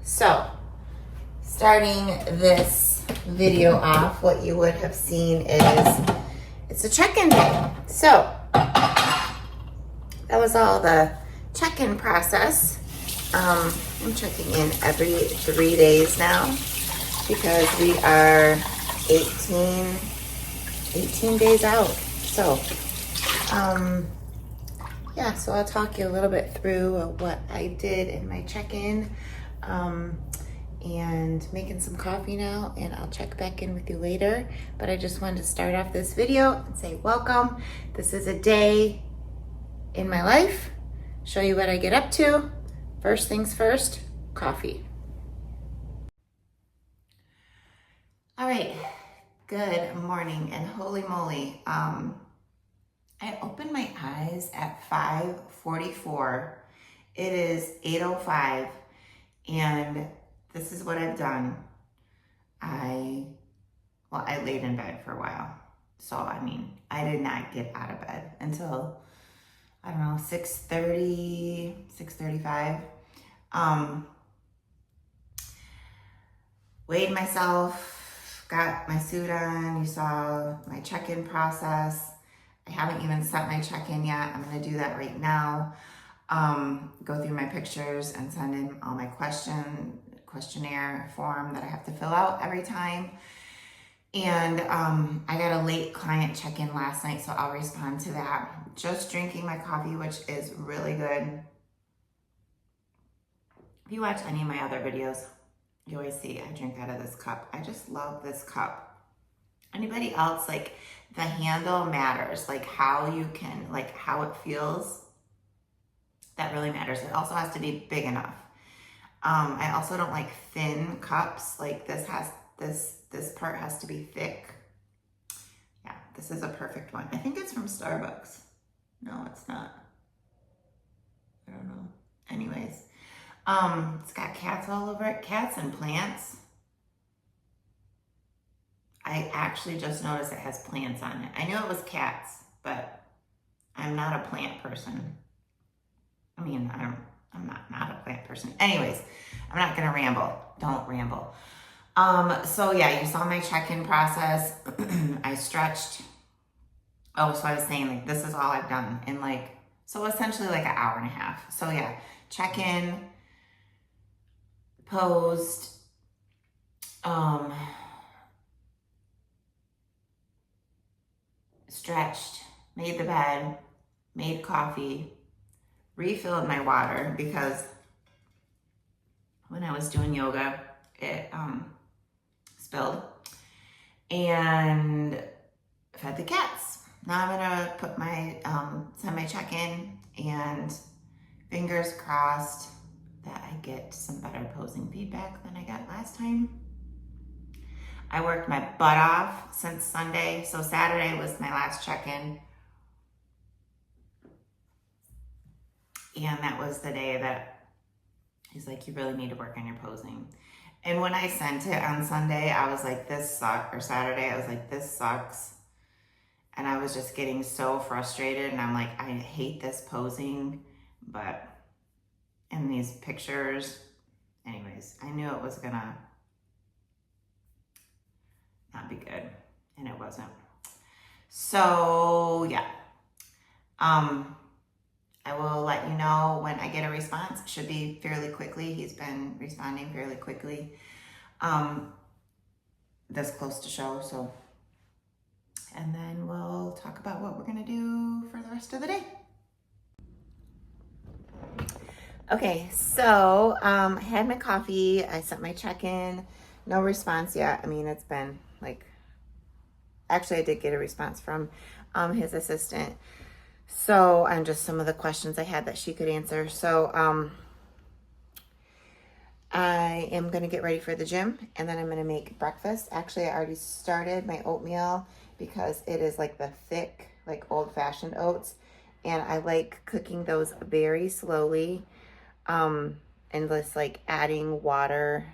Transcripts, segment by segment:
So, starting this video off, what you would have seen is it's a check-in day. So, that was all the check-in process. I'm checking in every 3 days now because we are 18 days out. So, yeah, so I'll talk you a little bit through what I did in my check-in, and making some coffee now, and I'll check back in with you later. But I just wanted to start off this video and say welcome. This is a day in my life, show you what I get up to. First things first, coffee. All right, good morning, and holy moly, I opened my eyes at 5:44. It is 8:05, and this is what I've done. I laid in bed for a while. So, I did not get out of bed until, 6:30, 6:35. Weighed myself, got my suit on. You saw my check-in process. I haven't even set my check-in yet. I'm gonna do that right now. Go through my pictures and send in all my questionnaire form that I have to fill out every time. And I got a late client check-in last night, so I'll respond to that. Just drinking my coffee, which is really good. If you watch any of my other videos, you always see I drink out of this cup. I just love this cup. Anybody else, like, the handle matters, like how you can, like how it feels, that really matters. It also has to be big enough. I also don't like thin cups. Like this part has to be thick. Yeah, this is a perfect one. I think it's from Starbucks. No, it's not. I don't know. Anyways, it's got cats all over it. Cats and plants. I actually just noticed it has plants on it. I knew it was cats, but I'm not a plant person. I'm not a plant person. Anyways, I'm not gonna ramble. Don't ramble. So yeah, you saw my check-in process. I stretched. Oh, so I was saying, like, this is all I've done in so essentially like an hour and a half. So yeah, check-in, posed, stretched, made the bed, made coffee, refilled my water because when I was doing yoga, it spilled, and fed the cats. Now I'm gonna put my send my check-in, and fingers crossed that I get some better posing feedback than I got last time. I worked my butt off since Sunday, so Saturday was my last check-in. And that was the day that he's like, you really need to work on your posing. And when I sent it on Sunday, I was like, this sucks. Or Saturday, I was like, this sucks. And I was just getting so frustrated. And I'm like, I hate this posing. But in these pictures, anyways, I knew it was gonna not be good. And it wasn't. So yeah. I will let you know when I get a response. It should be fairly quickly. He's been responding fairly quickly. This close to show, so. And then we'll talk about what we're gonna do for the rest of the day. Okay, so I had my coffee. I sent my check-in. No response yet. It's been actually I did get a response from his assistant. So, just some of the questions I had that she could answer. So, I am going to get ready for the gym, and then I'm going to make breakfast. Actually, I already started my oatmeal because it is like the thick, like old-fashioned oats. And I like cooking those very slowly, and just like adding water.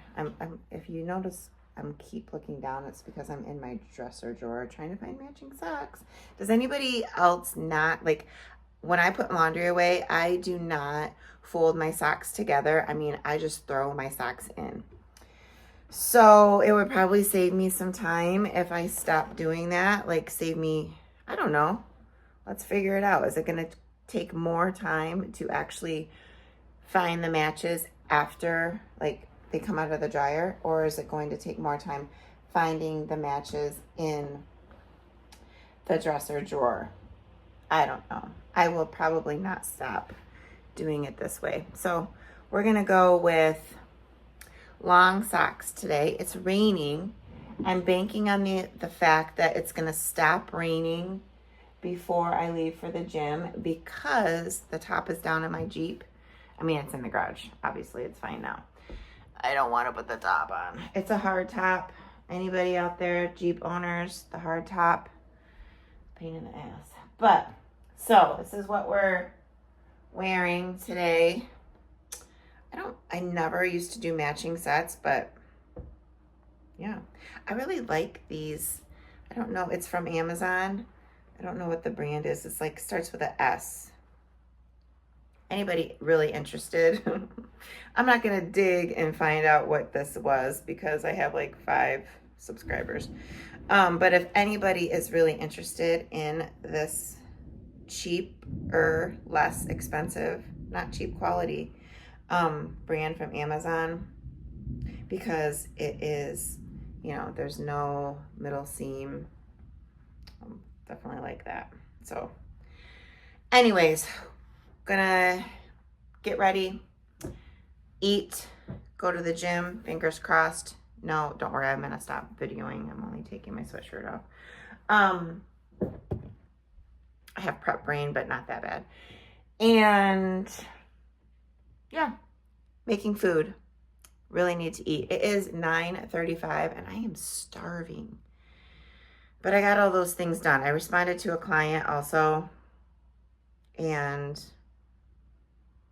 If you notice, I'm keep looking down. It's because I'm in my dresser drawer trying to find matching socks. Does anybody else not like? when I put laundry away, I do not fold my socks together. I mean, I just throw my socks in. So it would probably save me some time if I stopped doing that. Like save me, I don't know. Let's figure it out. Is it going to take more time to actually find the matches after like they come out of the dryer? Or is it going to take more time finding the matches in the dresser drawer? I don't know. I will probably not stop doing it this way. So we're going to go with long socks today. It's raining. I'm banking on the fact that it's going to stop raining before I leave for the gym because the top is down in my Jeep. I mean, it's in the garage. Obviously, it's fine now. I don't want to put the top on. It's a hard top. Anybody out there, Jeep owners, the hard top, pain in the ass. But, so this is what we're wearing today. I never used to do matching sets, but yeah. I really like these. I don't know. It's from Amazon. I don't know what the brand is. It's like, starts with an S. Anybody really interested? I'm not going to dig and find out what this was because I have like 5 subscribers. But if anybody is really interested in this cheaper, less expensive, not cheap quality, brand from Amazon, because it is, you know, there's no middle seam. Definitely like that. So anyways, gonna get ready, eat, go to the gym, fingers crossed. No, don't worry, I'm gonna stop videoing. I'm only taking my sweatshirt off. I have prep brain, but not that bad. And yeah, making food. Really need to eat. It is 9:35 and I am starving. But I got all those things done. I responded to a client also. And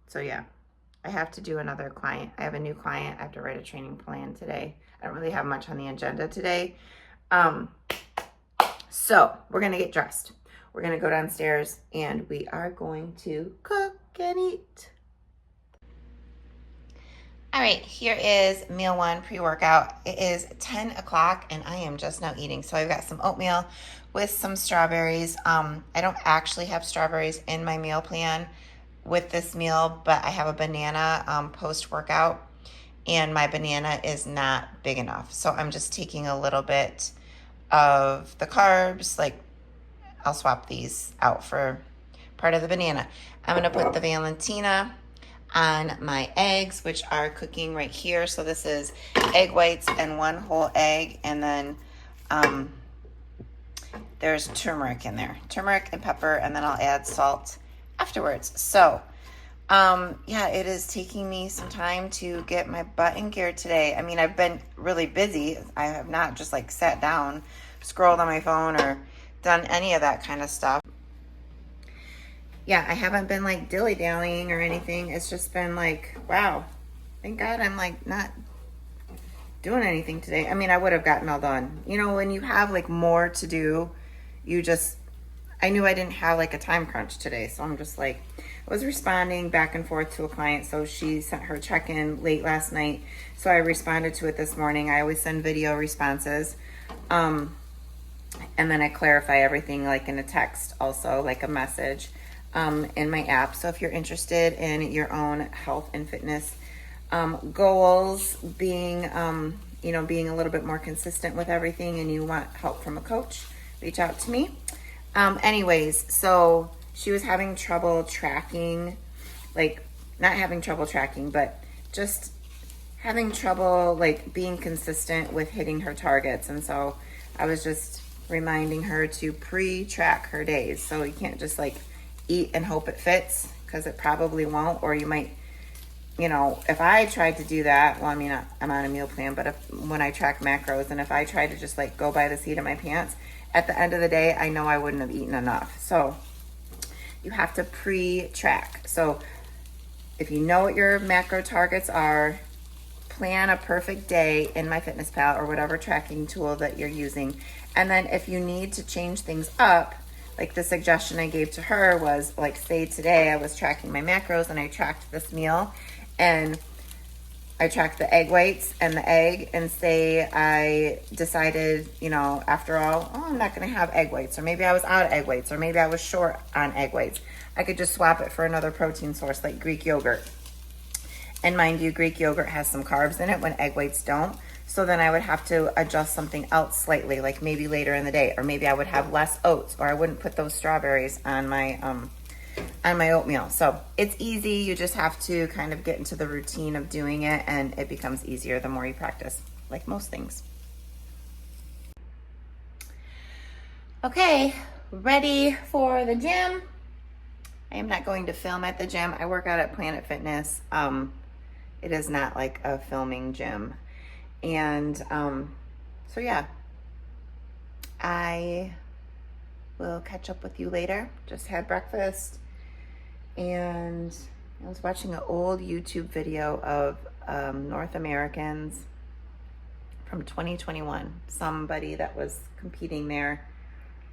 so yeah, I have to do another client. I have a new client. I have to write a training plan today. I don't really have much on the agenda today. So we're going to get dressed. We're going to go downstairs and we are going to cook and eat. All right, here is meal 1 pre-workout. It is 10 o'clock and I am just now eating. So I've got some oatmeal with some strawberries. I don't actually have strawberries in my meal plan with this meal, but I have a banana post-workout and my banana is not big enough. So I'm just taking a little bit of the carbs. Like I'll swap these out for part of the banana. I'm gonna put the Valentina on my eggs, which are cooking right here. So this is egg whites and 1 whole egg, and then there's turmeric in there, turmeric and pepper, and then I'll add salt afterwards. So yeah, it is taking me some time to get my butt in gear today. I mean, I've been really busy. I have not just like sat down, scrolled on my phone, or done any of that kind of stuff. Yeah, I haven't been like dilly-dallying or anything. It's just been like, wow, thank God I'm like not doing anything today. I mean, I would have gotten all done. You know, when you have like more to do, I knew I didn't have like a time crunch today. So I'm just like, I was responding back and forth to a client. So she sent her check-in late last night. So I responded to it this morning. I always send video responses. And then I clarify everything like in a text also, like a message. In my app. So if you're interested in your own health and fitness goals, being being a little bit more consistent with everything, and you want help from a coach, reach out to me. Anyways, so she was having trouble tracking, like not having trouble tracking, but just having trouble like being consistent with hitting her targets. And so I was just reminding her to pre-track her days. So you can't just like eat and hope it fits, because it probably won't. Or you might, if I tried to do that, well, I mean, I'm on a meal plan, but when I track macros, and if I try to just like go by the seat of my pants, at the end of the day, I know I wouldn't have eaten enough. So you have to pre-track. So if you know what your macro targets are, plan a perfect day in MyFitnessPal or whatever tracking tool that you're using. And then if you need to change things up, like the suggestion I gave to her was like, say today I was tracking my macros and I tracked this meal and I tracked the egg whites and the egg, and say I decided, you know, after all, oh, I'm not going to have egg whites, or maybe I was out of egg whites, or maybe I was short on egg whites. I could just swap it for another protein source like Greek yogurt. And mind you, Greek yogurt has some carbs in it when egg whites don't. So then I would have to adjust something else slightly, like maybe later in the day, or maybe I would have less oats, or I wouldn't put those strawberries on my oatmeal. So it's easy. You just have to kind of get into the routine of doing it, and it becomes easier the more you practice, like most things. Okay, ready for the gym. I am not going to film at the gym. I work out at Planet Fitness. It is not like a filming gym. And so yeah, I will catch up with you later. Just had breakfast, and I was watching an old YouTube video of North Americans from 2021. Somebody that was competing there,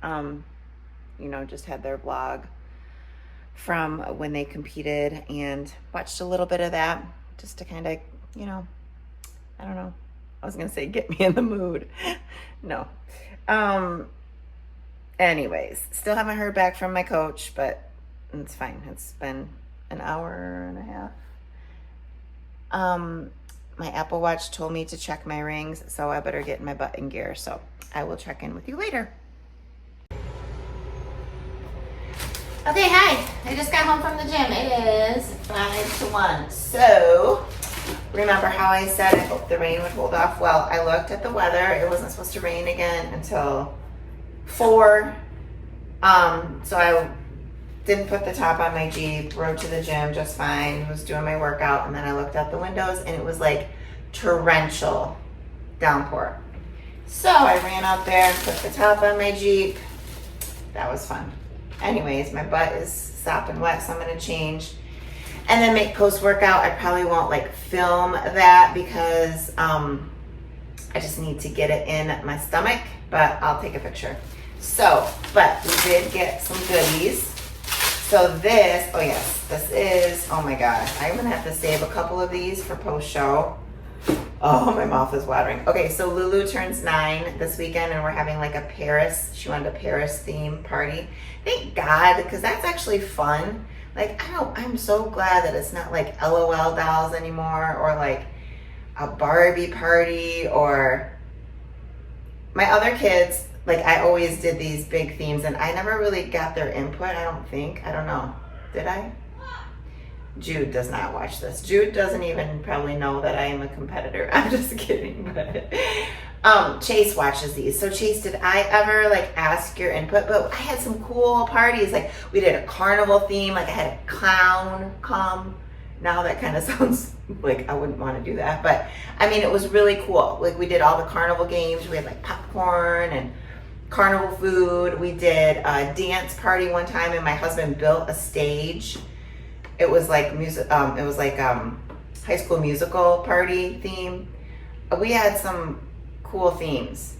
you know, just had their vlog from when they competed, and watched a little bit of that just to kind of, you know, I don't know. I was going to say get me in the mood. No. Anyways, still haven't heard back from my coach, but it's fine. It's been an hour and a half. My Apple Watch told me to check my rings, so I better get my butt in gear. So I will check in with you later. Okay, hi. I just got home from the gym. It is 5 to 1. So remember how I said I hope the rain would hold off? Well, I looked at the weather. It wasn't supposed to rain again until 4. So I didn't put the top on my Jeep, rode to the gym just fine, was doing my workout, and then I looked out the windows and it was like torrential downpour. So I ran out there and put the top on my Jeep. That was fun. Anyways, my butt is sopping wet, so I'm gonna change and then make post-workout. I probably won't like film that because I just need to get it in my stomach, but I'll take a picture. So, but we did get some goodies. So this, oh yes, this is, oh my gosh, I'm gonna have to save a couple of these for post-show. Oh, my mouth is watering. Okay, so Lulu turns 9 this weekend, and we're having like a Paris, she wanted a Paris theme party. Thank God, because that's actually fun. Like, I'm so glad that it's not like LOL dolls anymore, or like a Barbie party, or my other kids, like I always did these big themes and I never really got their input, I don't know. Did I? Jude does not watch this. Jude doesn't even probably know that I am a competitor. I'm just kidding. But Chase watches these. So Chase, did I ever like ask your input? But I had some cool parties. Like we did a carnival theme. Like I had a clown come. Now that kind of sounds like I wouldn't want to do that. But I mean, it was really cool. Like we did all the carnival games. We had like popcorn and carnival food. We did a dance party one time, and my husband built a stage. It was like music. It was like High School Musical party theme. We had some cool themes.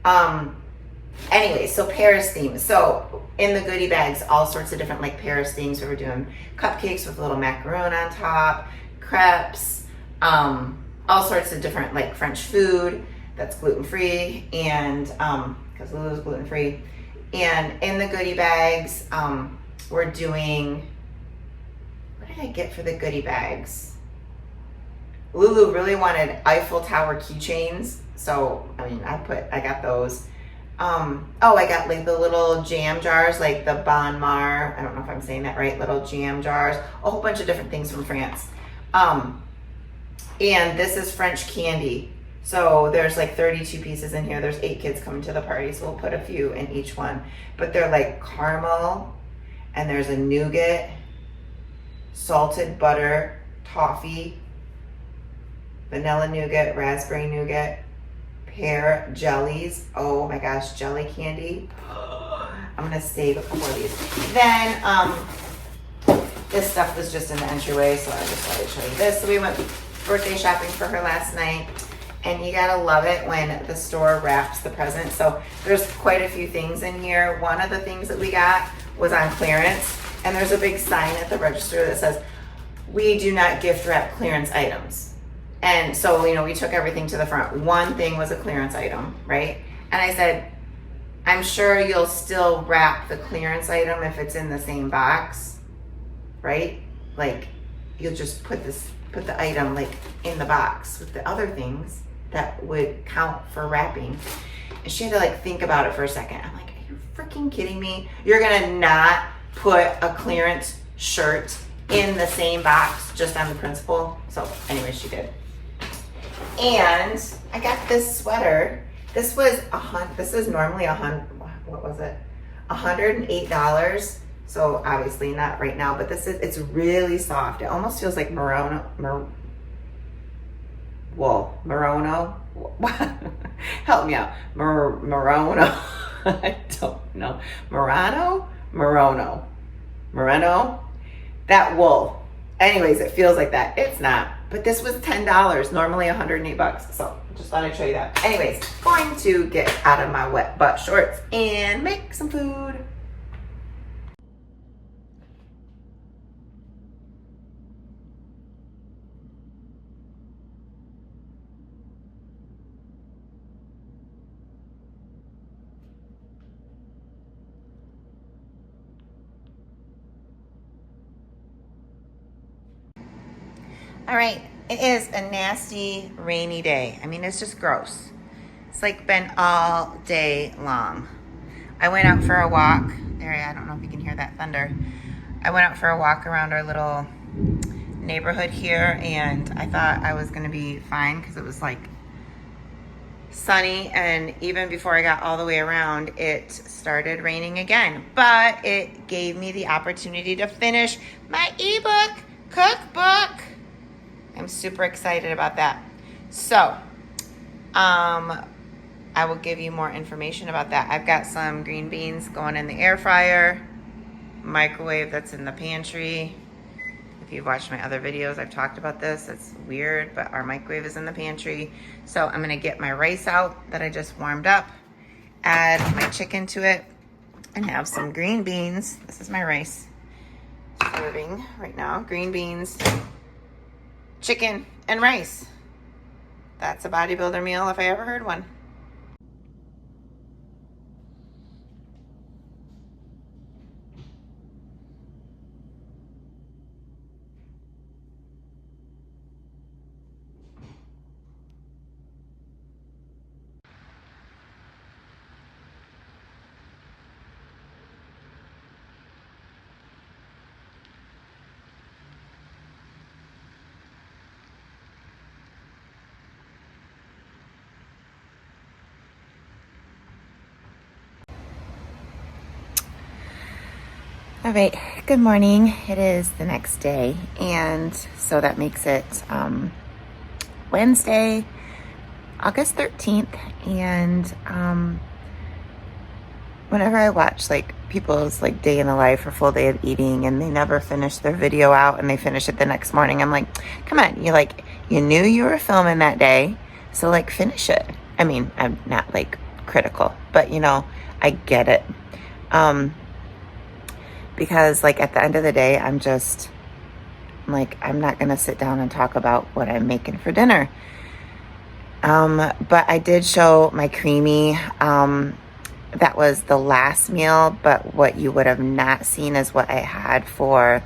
Anyway, so Paris themes. So in the goodie bags, all sorts of different like Paris themes. We were doing cupcakes with a little macaron on top, crepes, all sorts of different like French food that's gluten free, and because Lulu's gluten free. And in the goodie bags, we're doing. What did I get for the goodie bags? Lulu really wanted Eiffel Tower keychains, so I mean, I got those. Oh, I got like the little jam jars, like the Bon Mar. I don't know if I'm saying that right. Little jam jars, a whole bunch of different things from France. And this is French candy. So there's like 32 pieces in here. There's 8 kids coming to the party, so we'll put a few in each one. But they're like caramel, and there's a nougat, salted butter, toffee, vanilla nougat, raspberry nougat, pear jellies. Oh my gosh, jelly candy. I'm gonna save a couple of these. Then this stuff was just in the entryway, so I just thought I'd show you this. So we went birthday shopping for her last night, And you gotta love it when the store wraps the present. So there's quite a few things in here. One of the things that we got was on clearance, and there's a big sign at the register that says, "We do not gift wrap clearance items." And so, you know, we took everything to the front. One thing was a clearance item, right? And I said, "I'm sure you'll still wrap the clearance item if it's in the same box, right? Like, you'll just put the item like in the box with the other things that would count for wrapping." And she had to like think about it for a second. I'm like, "Are you freaking kidding me? You're gonna not put a clearance shirt in the same box just on the principle?" So anyway, she did. And I got this sweater. This was normally what was it? $108. So obviously not right now, but it's really soft. It almost feels like Morono. Help me out. Morono. I don't know. Merino. That wool. Anyways, it feels like that. It's not. But this was $10. Normally $108. So just thought I'd show you that. Anyways, going to get out of my wet butt shorts and make some food. All right, it is a nasty rainy day. I mean, it's just gross. It's like been all day long. I went out for a walk. I don't know if you can hear that thunder. I went out for a walk around our little neighborhood here, and I thought I was gonna be fine because it was like sunny, and even before I got all the way around, it started raining again. But it gave me the opportunity to finish my ebook cookbook. I'm super excited about that. So, I will give you more information about that. I've got some green beans going in the air fryer, microwave that's in the pantry. If you've watched my other videos, I've talked about this. It's weird, but our microwave is in the pantry. So I'm gonna get my rice out that I just warmed up, add my chicken to it, and have some green beans. This is my rice serving right now. Green beans, chicken, and rice. That's a bodybuilder meal if I ever heard one. All right, good morning. It is the next day, and so that makes it Wednesday, August 13th, and whenever I watch like people's like day in the life or full day of eating and they never finish their video out and they finish it the next morning, I'm like, come on, you knew you were filming that day, so like finish it. I mean, I'm not like critical, but you know, I get it. Because like at the end of the day, I'm not gonna sit down and talk about what I'm making for dinner. But I did show my creamy, that was the last meal, but what you would have not seen is what I had for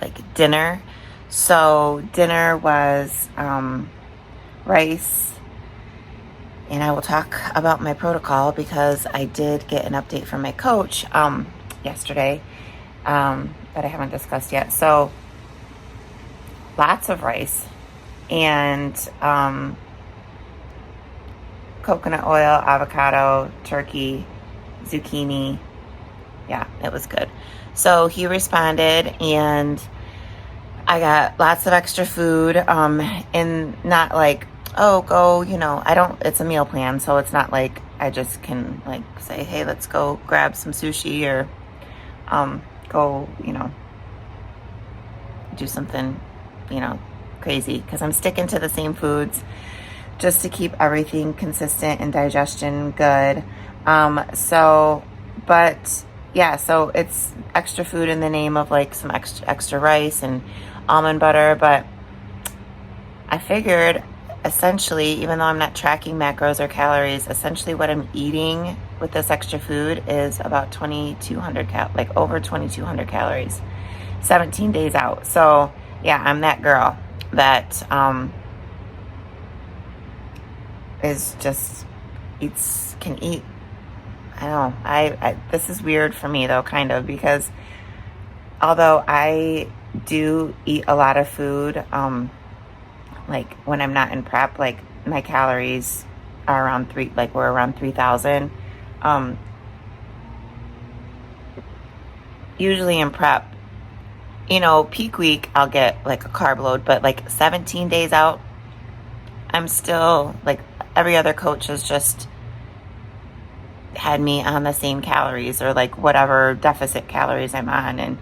like dinner. So dinner was rice, and I will talk about my protocol because I did get an update from my coach yesterday that I haven't discussed yet. So lots of rice and coconut oil, avocado, turkey, zucchini. Yeah, it was good. So he responded, and I got lots of extra food, and not like, oh, go, it's a meal plan. So it's not like I just can like say, hey, let's go grab some sushi or, go, do something, crazy because I'm sticking to the same foods just to keep everything consistent and digestion good. But yeah, so it's extra food in the name of like some extra rice and almond butter. But I figured essentially, even though I'm not tracking macros or calories, essentially what I'm eating with this extra food is about 2,200 like over 2,200 calories, 17 days out. So yeah, I'm that girl that is just can eat. I don't know. I this is weird for me though, kind of, because although I do eat a lot of food, like when I'm not in prep, like my calories are around we're around 3,000. Usually in prep, peak week, I'll get like a carb load, but like 17 days out, I'm still like every other coach has just had me on the same calories or like whatever deficit calories I'm on. And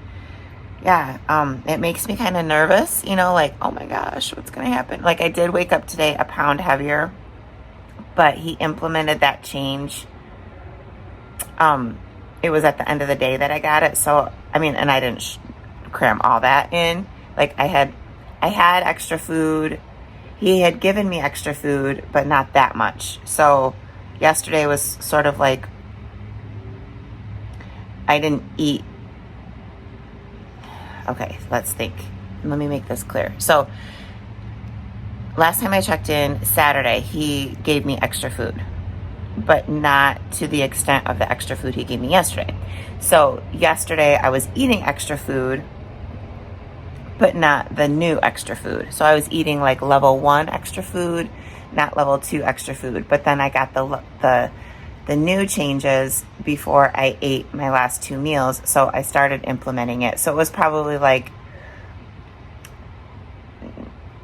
yeah, it makes me kind of nervous, like, oh my gosh, what's going to happen? Like I did wake up today a pound heavier, but he implemented that change. It was at the end of the day that I got it. So, I mean, and I didn't cram all that in. Like I had extra food. He had given me extra food, but not that much. So yesterday was sort of like, I didn't eat. Okay, let's think. Let me make this clear. So last time I checked in, Saturday, he gave me extra food, but not to the extent of the extra food he gave me yesterday. So yesterday I was eating extra food, but not the new extra food. So I was eating like level 1 extra food, not level 2 extra food. But then I got the new changes before I ate my last 2 meals. So I started implementing it. So it was probably like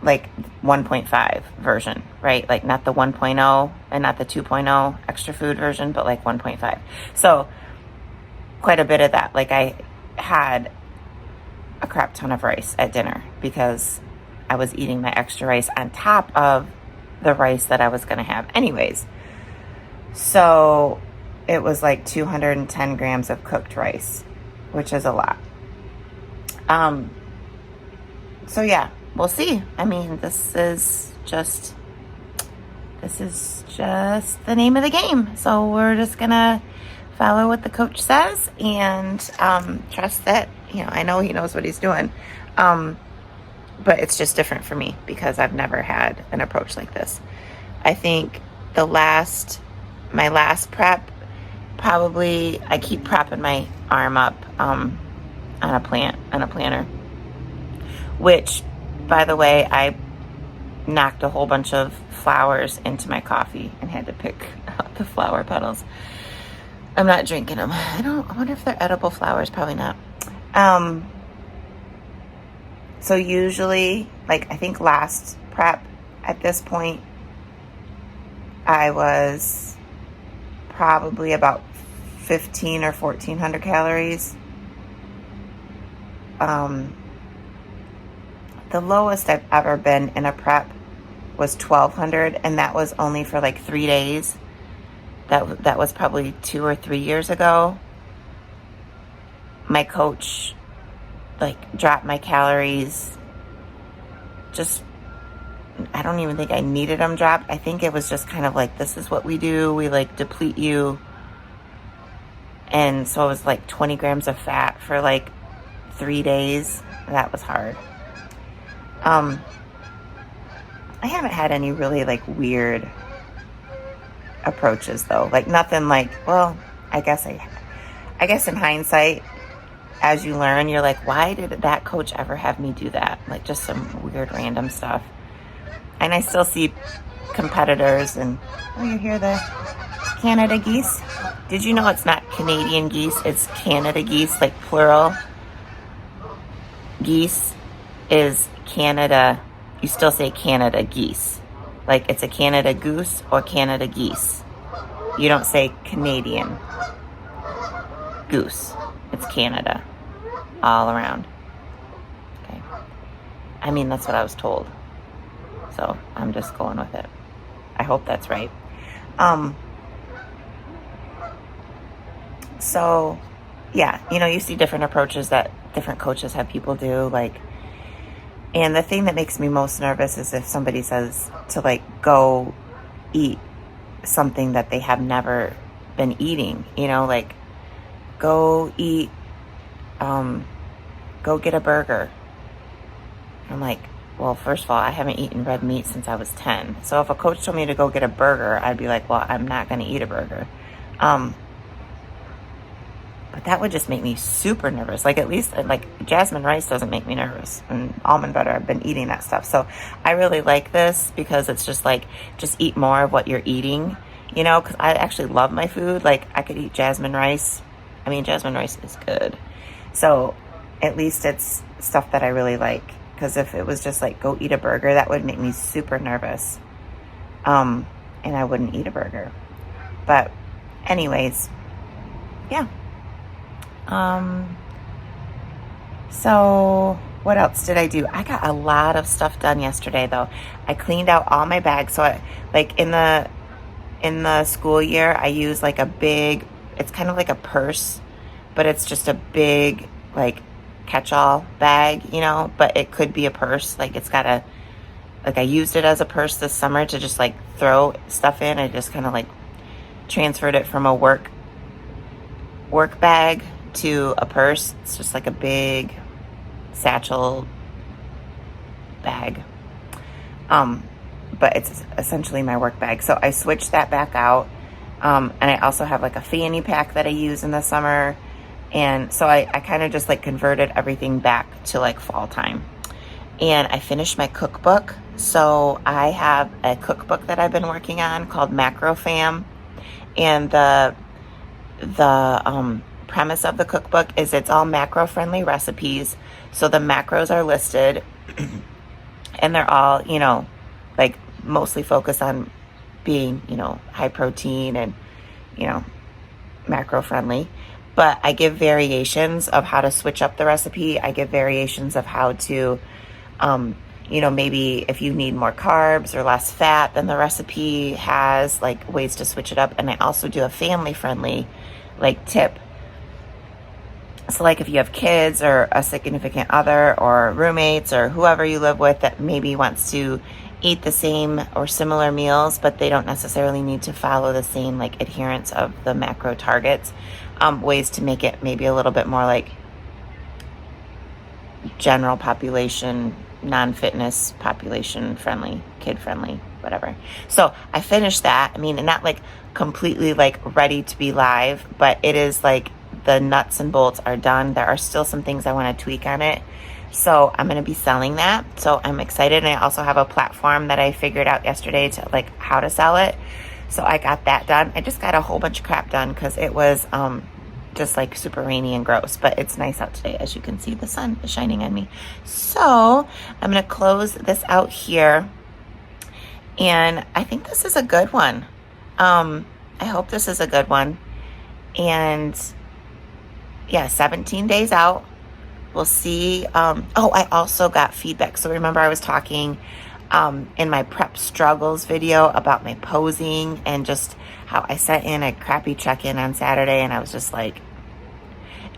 1.5 version, right? Like not the 1.0 and not the 2.0 extra food version, but like 1.5. So quite a bit of that. Like I had a crap ton of rice at dinner because I was eating my extra rice on top of the rice that I was going to have anyways. So it was like 210 grams of cooked rice, which is a lot. So yeah, we'll see. I mean, this is just the name of the game. So we're just going to follow what the coach says and trust that, I know he knows what he's doing. But it's just different for me because I've never had an approach like this. I think my last prep, probably I keep propping my arm up on a planner, which, by the way, I knocked a whole bunch of flowers into my coffee and had to pick out the flower petals. I'm not drinking them. I wonder if they're edible flowers. Probably not. So usually, like I think last prep at this point, I was probably about 1,500 or 1,400 calories. The lowest I've ever been in a prep was 1,200, and that was only for like 3 days. That was probably 2 or 3 years ago. My coach like dropped my calories. I don't even think I needed them dropped. I think it was just kind of like, this is what we do. We like deplete you. And so it was like 20 grams of fat for like 3 days. That was hard. I haven't had any really like weird approaches though. Like nothing like, well, I guess in hindsight, as you learn, you're like, why did that coach ever have me do that? Like just some weird random stuff. And I still see competitors and, oh, you hear the Canada geese? Did you know it's not Canadian geese? It's Canada geese, like plural. Geese is Canada. You still say Canada geese. Like it's a Canada goose or Canada geese. You don't say Canadian goose. It's Canada all around. Okay. I mean, that's what I was told. So I'm just going with it. I hope that's right. So yeah, you see different approaches that different coaches have people do, like, and the thing that makes me most nervous is if somebody says to like go eat something that they have never been eating, like go eat, go get a burger. I'm like, well, first of all, I haven't eaten red meat since I was 10. So if a coach told me to go get a burger, I'd be like, well, I'm not going to eat a burger. But that would just make me super nervous. Like, at least like jasmine rice doesn't make me nervous, and almond butter, I've been eating that stuff. So I really like this because it's just like, just eat more of what you're eating, because I actually love my food. Like, I could eat jasmine rice. I mean, jasmine rice is good. So at least it's stuff that I really like. Because if it was just like, go eat a burger, that would make me super nervous. And I wouldn't eat a burger. But anyways, yeah. So what else did I do? I got a lot of stuff done yesterday, though. I cleaned out all my bags. So in the school year, I use like a big, it's kind of like a purse, but it's just a big, like, catch-all bag, but it could be a purse. Like, it's got I used it as a purse this summer to just like throw stuff in. I just kind of like transferred it from a work bag to a purse. It's just like a big satchel bag. But it's essentially my work bag. So I switched that back out. And I also have like a fanny pack that I use in the summer. And so I kind of just like converted everything back to like fall time. And I finished my cookbook. So I have a cookbook that I've been working on called Macro Fam. And the premise of the cookbook is it's all macro friendly recipes. So the macros are listed and they're all, like mostly focused on being, high protein and, macro friendly. But I give variations of how to switch up the recipe. I give variations of how to, maybe if you need more carbs or less fat, then the recipe has like ways to switch it up. And I also do a family friendly like tip. So like if you have kids or a significant other or roommates or whoever you live with that maybe wants to eat the same or similar meals, but they don't necessarily need to follow the same like adherence of the macro targets, ways to make it maybe a little bit more like general population, non-fitness population friendly, kid friendly, whatever. So I finished that. I mean, and not like completely like ready to be live, but it is like the nuts and bolts are done. There are still some things I want to tweak on it. So I'm going to be selling that. So I'm excited. And I also have a platform that I figured out yesterday to like how to sell it. So I got that done. I just got a whole bunch of crap done because it was just like super rainy and gross, but it's nice out today. As you can see, the sun is shining on me. So I'm going to close this out here. And I think this is a good one. I hope this is a good one. And yeah, 17 days out. We'll see. I also got feedback. So remember I was talking in my prep struggles video about my posing and just how I sent in a crappy check-in on Saturday, and I was just like,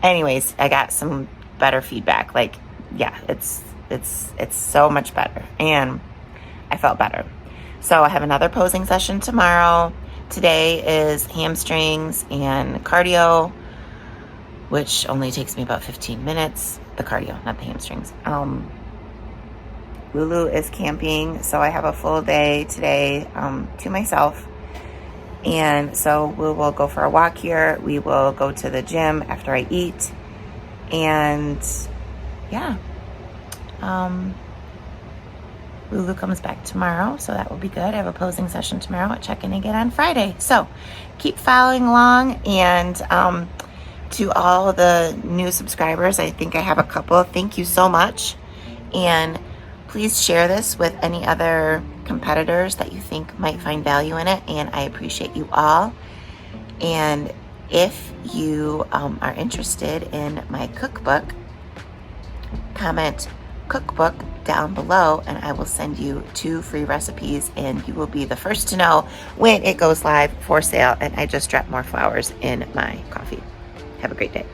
anyways, I got some better feedback. Like, yeah, it's so much better, and I felt better. So I have another posing session tomorrow. Today is hamstrings and cardio, which only takes me about 15 minutes. The cardio, not the hamstrings. Lulu is camping, so I have a full day today to myself. And so we will go for a walk here. We will go to the gym after I eat. And yeah, Lulu comes back tomorrow, so that will be good. I have a posing session tomorrow at check-in again on Friday. So keep following along. And to all the new subscribers, I think I have a couple. Thank you so much. And please share this with any other competitors that you think might find value in it. And I appreciate you all. And if you are interested in my cookbook, comment cookbook down below, and I will send you 2 free recipes, and you will be the first to know when it goes live for sale. And I just dropped more flowers in my coffee. Have a great day.